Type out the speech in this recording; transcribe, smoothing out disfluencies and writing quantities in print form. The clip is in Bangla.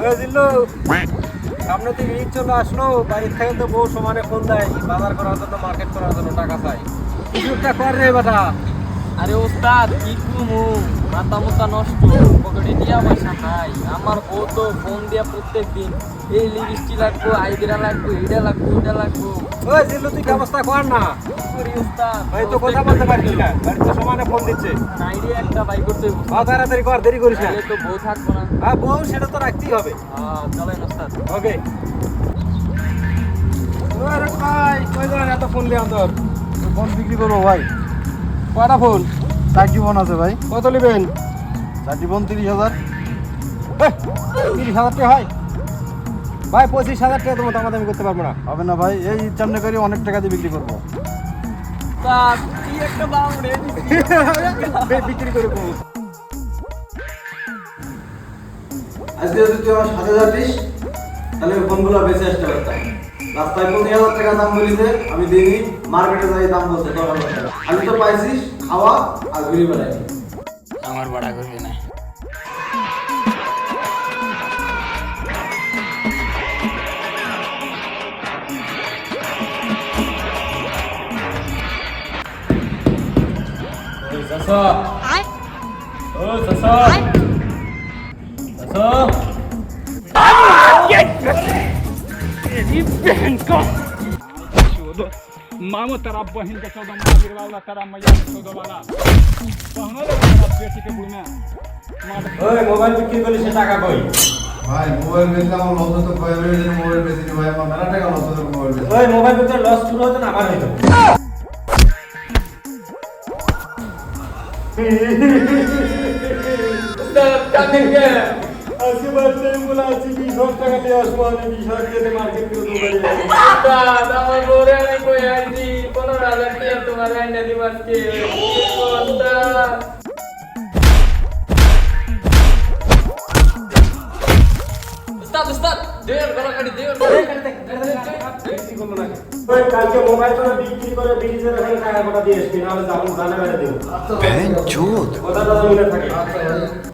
ওই জিল্লু, সামনে থেকে ঈদ চলে আসলো, বাড়ির থেকে তো বউ সমানে ফোন দেয় বাজার করার জন্য, মার্কেট করার জন্য টাকা চাই। কিছু একটা কর রে বেটা। আরে ওস্তাদ কি কুমু, মাথা মুথা নষ্ট, পকেটে টিয়া পয়সা নাই। আমার বউ তো ফোন দিয়া প্রত্যেক দিন এই লিপস্টিক লাগবো, আইডিয়া লাগবো, এটা লাগবো, ওইটা লাগবো। ওই জিল্লু, তুই ব্যবস্থা কর না। কি করি ওস্তাদ? ভাই তো কথা বলতে পারছিস না, বাড়িতে সমানে ফোন দিচ্ছে। আইডিয়া একটা বাই করতে হইব। তাড়াতাড়ি কর, দেরি করিস না। তাহলে তো বউ থাকবো না। হ্যাঁ, বউ সেটা তো রাখতেই হবে। হ্যাঁ চলেন ওস্তাদ। ওকে। আরে ভাই, কই যান? এত ফোন লিয়াম তোর। ফোন বিক্রি করবো ভাই। কয়টা ফোন? 4টি ফোন আছে ভাই। কত নেবেন? 4টি ফোন 30,000। 30,000 টাকা হয় ভাই? 25,000 টাকা তোমার দামাদামি করতে পারবো না। হবে না ভাই, এই সামনে করে অনেক টাকা দিয়ে বিক্রি করবো। ওস্তাদ কি একটা দাম রে দিছি। বিক্রি করে দেবো। আজকে যদি তুই আমার সাথে যাতিস তাহলে ওই ফোনগুলো বেঁচে আসতে পারতাম। রাস্তায় 15,000 টাকা দাম বলিতে আমি দিইনি, মার্কেটে যাই দাম বলছে 10,000 টাকা। আমি তো পাইছিস খাওয়া আর ঘুরি বেড়াই। আমার ভাড়া করবি না। मामो तेरा बहन के 14 मागिर वाला तेरा मैया के 14 वाला कहना रे तेरा बेटी के बुढ़ना ওই মোবাইল বিক্রি করলে সে টাকা কই? ভাই মোবাইল বেচলে আমার লস হতো, কয় হয়ে যেন মোবাইল বেচিনি ভাই, আমার মেলা টাকা লস হতো মোবাইল বেচলে। ওই মোবাইল বিক্রি লস শুরু হতো না আমার হইতো। আজকে বাড়িতে বলে আছি 20,000 টাকা নিয়ে আসবো, আমি 20,000 টাকা মার্কেট করে দেবো। ওস্তাদ আমার বউরে আমি কই আইছি 15,000 টাকা তোমার আইনা দিব আজকে। ওস্তাদ ওস্তাদ ওস্তাদ দেও গলা কাটি দেও। ওই কালকে মোবাইলটা বিক্রি করে ব্রিজের ওখানে টাকা কটা দিয়ে আসবি, নাহলে জানা মেরে দেবো। কথাটা মনে থাকে।